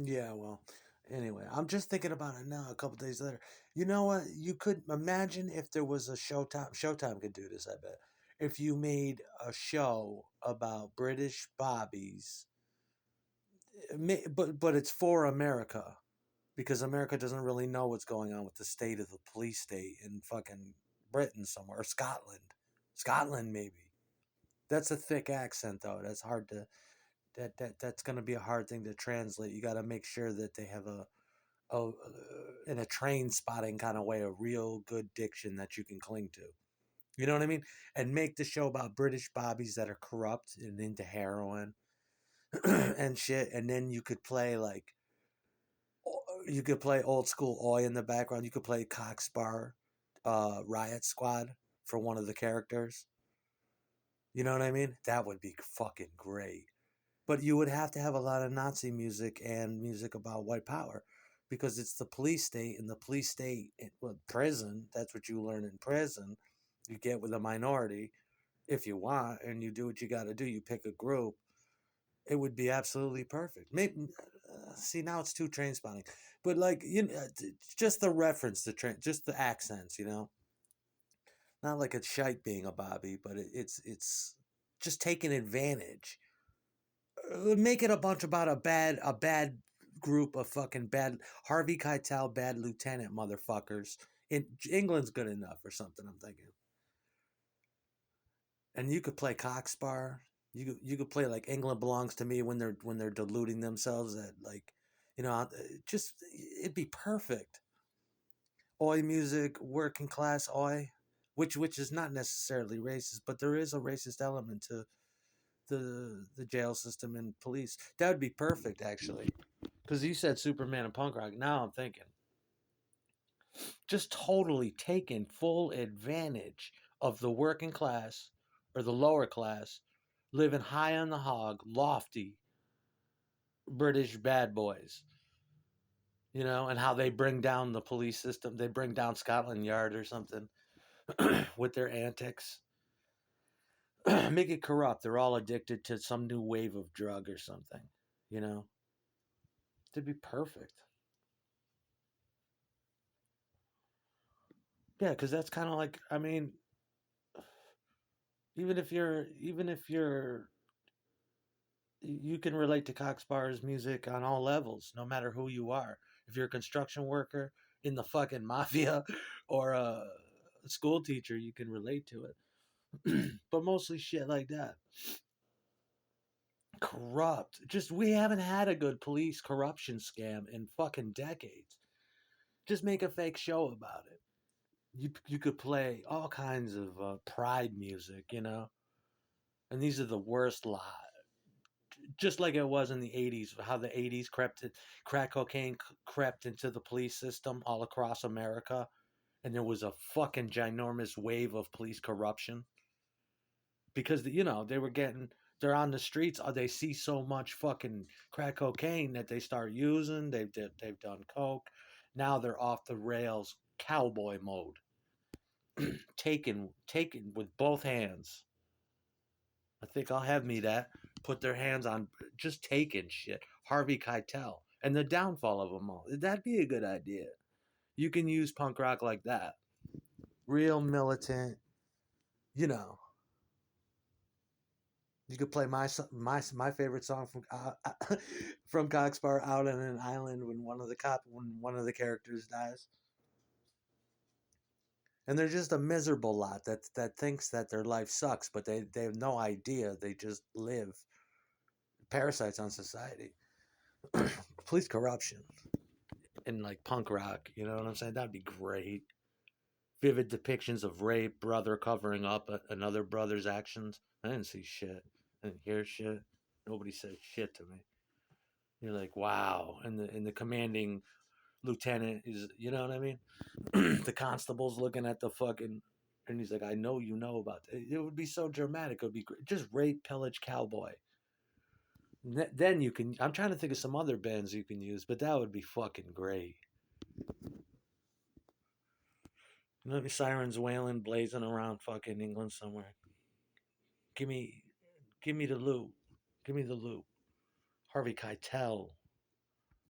Yeah, well, anyway, I'm just thinking about it now. A couple days later, you know what? You could imagine if there was a Showtime. Showtime could do this. I bet if you made a show about British bobbies, but it's for America because America doesn't really know what's going on with the state of the police state in fucking Britain somewhere or Scotland, Scotland maybe. That's a thick accent though. That's hard to that's going to be a hard thing to translate. You got to make sure that they have in a train spotting kind of way, a real good diction that you can cling to. You know what I mean? And make the show about British bobbies that are corrupt and into heroin and shit. And then you could play old school Oi in the background. You could play Cockspur, Riot Squad for one of the characters. You know what I mean? That would be fucking great. But you would have to have a lot of Nazi music and music about white power because it's the police state, and the police state, well, prison, that's what you learn in prison. You get with a minority if you want, and you do what you got to do. You pick a group. It would be absolutely perfect. Maybe see now it's too train spotting, but like just the reference to train, just the accents, not like it's shite being a Bobby, but it's just taking advantage. Make it a bunch about a bad group of fucking bad Harvey Keitel bad lieutenant motherfuckers. England's good enough or something. I'm thinking, and you could play Cockspur. You could play like England belongs to me when they're deluding themselves at like, just it'd be perfect. Oi music, working class oi, which is not necessarily racist, but there is a racist element to the jail system and police. That would be perfect, actually. Because you said Superman and punk rock. Now I'm thinking, just totally taking full advantage of the working class or the lower class, living high on the hog, lofty British bad boys, and how they bring down the police system. They bring down Scotland Yard or something with their antics. Make it corrupt. They're all addicted to some new wave of drug or something, you know? It'd be perfect. Yeah, because that's kind of like, I mean, even if you're you can relate to Coxbar's music on all levels, no matter who you are. If you're a construction worker in the fucking mafia or a school teacher, you can relate to it. But mostly shit like that. Corrupt. Just we haven't had a good police corruption scam in fucking decades. Just make a fake show about it. You could play all kinds of pride music, and these are the worst lot. Just like it was in the 80s, how the 80s crack cocaine crept into the police system all across America, and there was a fucking ginormous wave of police corruption because they're on the streets. They see so much fucking crack cocaine that they start using. They've done coke. Now they're off the rails, cowboy mode, taken with both hands. I think I'll have me that. Put their hands on just taking shit. Harvey Keitel. And the downfall of them all. That'd be a good idea. You can use punk rock like that. Real militant, you know. You could play my favorite song from from Coxbar, Out on an Island, when one of the characters dies. And they're just a miserable lot that thinks that their life sucks, but they have no idea. They just live parasites on society. Police corruption. In like punk rock. You know what I'm saying? That'd be great. Vivid depictions of rape, brother covering up another brother's actions. I didn't see shit. I didn't hear shit. Nobody said shit to me. You're like, wow. And the commanding lieutenant is, you know what I mean? The constable's looking at the fucking, and he's like, I know you know about it. It would be so dramatic. It would be great. Just rape, pillage, cowboy. Then you can. I'm trying to think of some other bands you can use, but that would be fucking great. Let me sirens wailing, blazing around fucking England somewhere. Give me, give me the loot. Give me the loot. Harvey Keitel.